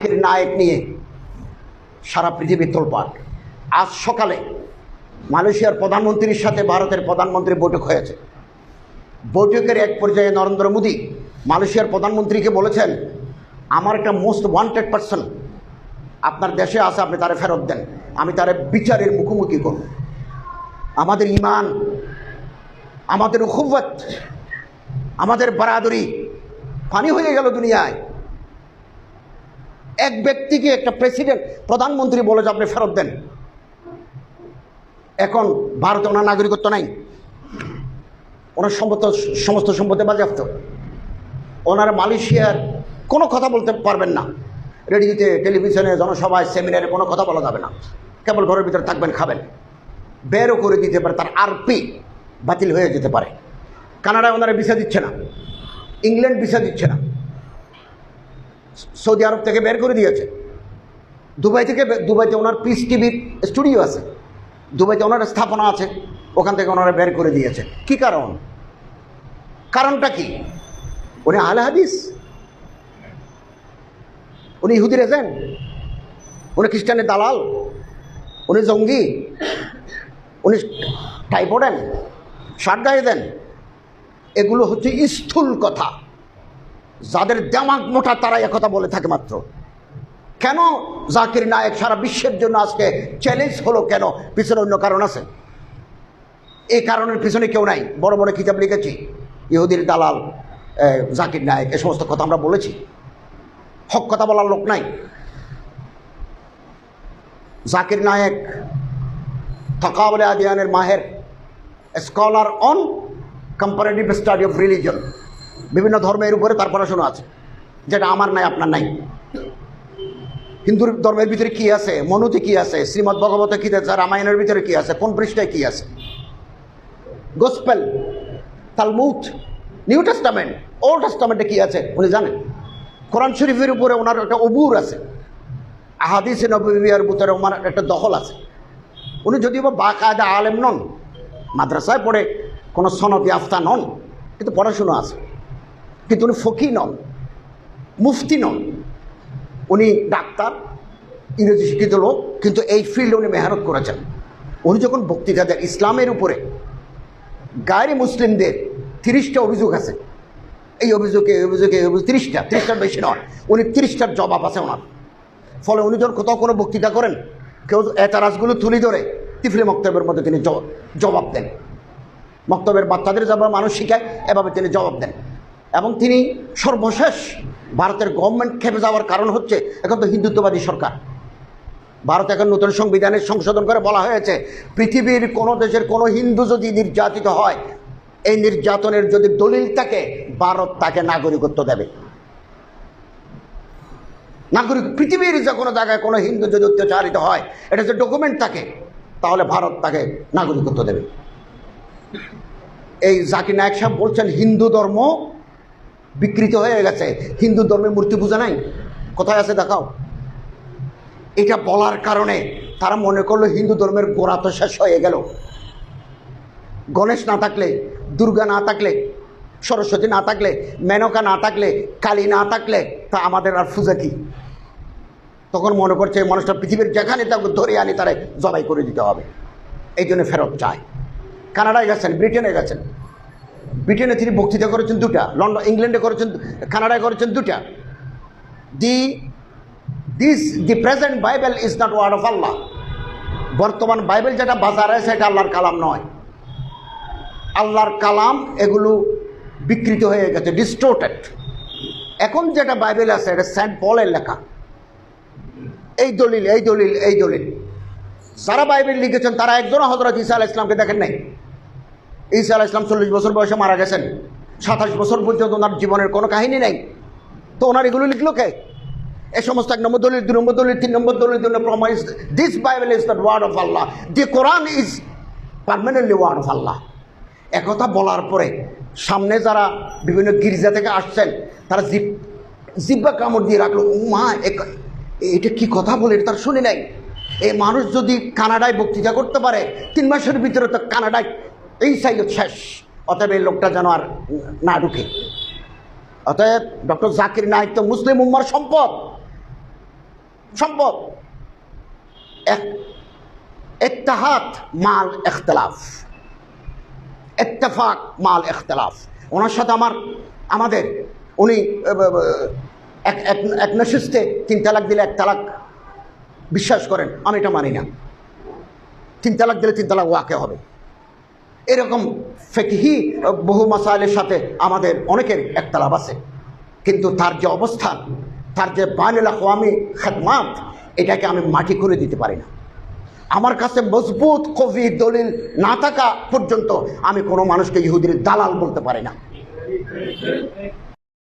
জাকির নায়েক নিয়ে সারা পৃথিবী তোলপাড়। আজ সকালে মালয়েশিয়ার প্রধানমন্ত্রীর সাথে ভারতের প্রধানমন্ত্রীর বৈঠক হয়েছে। বৈঠকের এক পর্যায়ে নরেন্দ্র মোদী মালয়েশিয়ার প্রধানমন্ত্রীকে বলেছেন, আমার একটা মোস্ট ওয়ান্টেড পারসন আপনার দেশে আসে, আপনি তারে ফেরত দেন, আমি তারে বিচারের মুখোমুখি করব। আমাদের ইমান, আমাদের উখুওয়াত, আমাদের বারাদরি পানি হয়ে গেল দুনিয়ায়। এক ব্যক্তিকে একটা প্রেসিডেন্ট, প্রধানমন্ত্রী বলে যে আপনি ফেরত দেন। এখন ভারতে ওনার নাগরিকত্ব নাই, ওনার সমস্ত সম্পত্তি বাজেয়াপ্ত, ওনার মালয়েশিয়ার কোনো কথা বলতে পারবেন না, রেডিওতে, টেলিভিশনে, জনসভায়, সেমিনারে কোনো কথা বলা যাবে না, কেবল ঘরের ভিতরে থাকবেন, খাবেন। বেরও করে দিতে পারে, তার আরপি বাতিল হয়ে যেতে পারে। কানাডায় ওনারা ভিসা দিচ্ছে না, ইংল্যান্ড ভিসা দিচ্ছে না, সৌদি আরব থেকে বের করে দিয়েছে। দুবাইতে ওনার পিস টিভির স্টুডিও আছে, দুবাইতে ওনার স্থাপনা আছে, ওখান থেকে ওনারা বের করে দিয়েছে। কি কারণ? কারণটা কি? উনি আহলে হাদিস, উনি ইহুদির এজেন্ট, উনি খ্রিস্টানের দালাল, উনি জঙ্গি, উনি টাই পড়েন, শার্ট গায়ে দেন। এগুলো হচ্ছে স্থূল কথা, যাদের দেমাগ মোটা তারা একথা বলে থাকে মাত্র। কেন জাকির নায়েক সারা বিশ্বের জন্য আজকে চ্যালেঞ্জ হলো? কেন? পিছনে অন্য কারণ আছে। এই কারণের পিছনে কেউ নাই। বড় বড় কিতাব লিখেছি, ইহুদির দালাল জাকির নায়েক, এ সমস্ত কথা আমরা বলেছি। হক কথা বলার লোক নাই। জাকির নায়েক তাকাবুল আদিয়ানের মাহের, scholar on comparative study of religion, বিভিন্ন ধর্মের উপরে তার পড়াশোনা আছে, যেটা আমার নাই, আপনার নাই। হিন্দু ধর্মের ভিতরে কি আছে, মনুতে কি আছে, শ্রীমদ্ ভগবতে কি আছে, রামায়ণের ভিতরে কি আছে, কোন পৃষ্ঠায় কি আছে, gospel, Talmud, new testament, old টেস্টামেন্টে কি আছে উনি জানেন। কোরআন শরীফের উপরে ওনার একটা অবুর আছে, আহাদিসে নববিয়ার ভিতরে ওনার একটা দখল আছে। উনি যদিও বা বাকায়দা আলেম নন, মাদ্রাসায় পড়ে কোনো সনদ ইয়াফতা নন, কিন্তু পড়াশুনো আছে। কিন্তু উনি ফকিহ নন, মুফতি নন, উনি ডাক্তার, ইংরেজি শিক্ষিত লোক, কিন্তু এই ফিল্ডে উনি মেহনত করেছেন। উনি যখন বক্তৃতা দেন ইসলামের উপরে, গায়রে মুসলিমদের 30টা অভিযোগ আছে, এই অভিযোগে 30টার বেশি নয়, উনি 30টার জবাব আছে ওনার। ফলে উনি যখন কোথাও কোনো বক্তৃতা করেন, কেউ এতারাজগুলো তুলে ধরে তিফলি মক্তবের মধ্যে তিনি জবাব দেন। মক্তবের বাচ্চাদের যেভাবে মানুষ শিখায়, এভাবে তিনি জবাব দেন। এবং তিনি সর্বশেষ ভারতের গভর্নমেন্ট খেপে যাওয়ার কারণ হচ্ছে, এখন তো হিন্দুত্ববাদী সরকার। ভারত এখন নতুন সংবিধানের সংশোধন করে বলা হয়েছে, পৃথিবীর কোনো দেশের কোনো হিন্দু যদি নির্যাতিত হয়, এই নির্যাতনের যদি দলিল থাকে, ভারত তাকে নাগরিকত্ব দেবে। নাগরিক, পৃথিবীর যে কোনো জায়গায় কোনো হিন্দু যদি অত্যাচারিত হয়, এটা যে ডকুমেন্ট থাকে, তাহলে ভারত তাকে নাগরিকত্ব দেবে। এই জাকির নায়েক সাহেব বলছেন হিন্দু ধর্ম বিকৃত হয়ে গেছে, হিন্দু ধর্মে মূর্তি পূজা নাই, কোথায় আছে দেখাও। এটা বলার কারণে তারা মনে করলো হিন্দু ধর্মের গোড়া তো শেষ হয়ে গেল। গণেশ না থাকলে, দুর্গা না থাকলে, সরস্বতী না থাকলে, মেনকা না থাকলে, কালী না থাকলে, তা আমাদের আর পূজা কি? তখন মনে করছে মানুষটা পৃথিবীর যেখানে তাকে ধরে আনি তারা জবাই করে দিতে হবে। এই জন্য ফেরত চায়। কানাডায় গেছেন, ব্রিটেনে গেছেন। ব্রিটেনে তিনি বক্তৃতা করেছেন 2টা, লন্ডন, ইংল্যান্ডে করেছেন, কানাডায় করেছেন 2টা। The present Bible is not word of Allah. বর্তমান বাইবেল যেটা বাজারে আছে, এটা আল্লাহর কালাম নয়। আল্লাহর কালাম এগুলো বিকৃত হয়ে গেছে, ডিস্টোর্টেড। এখন যেটা বাইবেল আছে, এটা সেন্ট পলের লেখা। এই দলিল, এই দলিল, এই দলিল। যারা বাইবেল লিখেছেন তারা একজনও হযরত ঈসা আলাইহিস সালামকে দেখেন নাই। ঈসা আলাইহিস সালাম 40 বছর বয়সে মারা গেছেন, 27 বছর পর্যন্ত ওনার জীবনের কোনো কাহিনী নেই। তো ওনার এগুলো লিখলো কে? এই সমস্ত 1 নম্বর দলিল, 2 নম্বর দলিল, 3 নম্বর দলিল, প্রমাণ this Bible is the word of Allah, the Quran is permanently word of Allah. একথা বলার পরে সামনে যারা বিভিন্ন গির্জা থেকে আসছেন, তারা জিব্বা কামড় দিয়ে রাখলো, মা এটা কি কথা বলে, এটা তার শুনি নাই। এই মানুষ যদি কানাডায় বক্তৃতা করতে পারে, 3 মাসের ভিতরে তো কানাডায় এই সাইড শেষ। অতএব এই লোকটা যেন আর না ঢুকে। অতএব ডক্টর জাকির নায়েক তো মুসলিম উম্মার সম্পদ। সম্ভব। ইত্তেহাদ মাল ইখতিলাফ, ইত্তেফাক মাল ইখতিলাফ। ওনার সাথে আমাদের উনি এক নশিস্তে 3 তালাক দিলে 1 তালাক বিশ্বাস করেন, আমি এটা মানি না। 3 তালাক দিলে 3 তালাক ওয়াকে হবে। এরকম ফিকহি বহু মাসাইলের সাথে আমাদের অনেকের একতলাফ আছে, কিন্তু তার যে অবস্থান, তার যে বাইনুল আকওয়ামি খেদমাত, এটাকে আমি মাটি করে দিতে পারি না। আমার কাছে মজবুত কবি দলিল না থাকা পর্যন্ত আমি কোনো মানুষকে ইহুদির দালাল বলতে পারি না।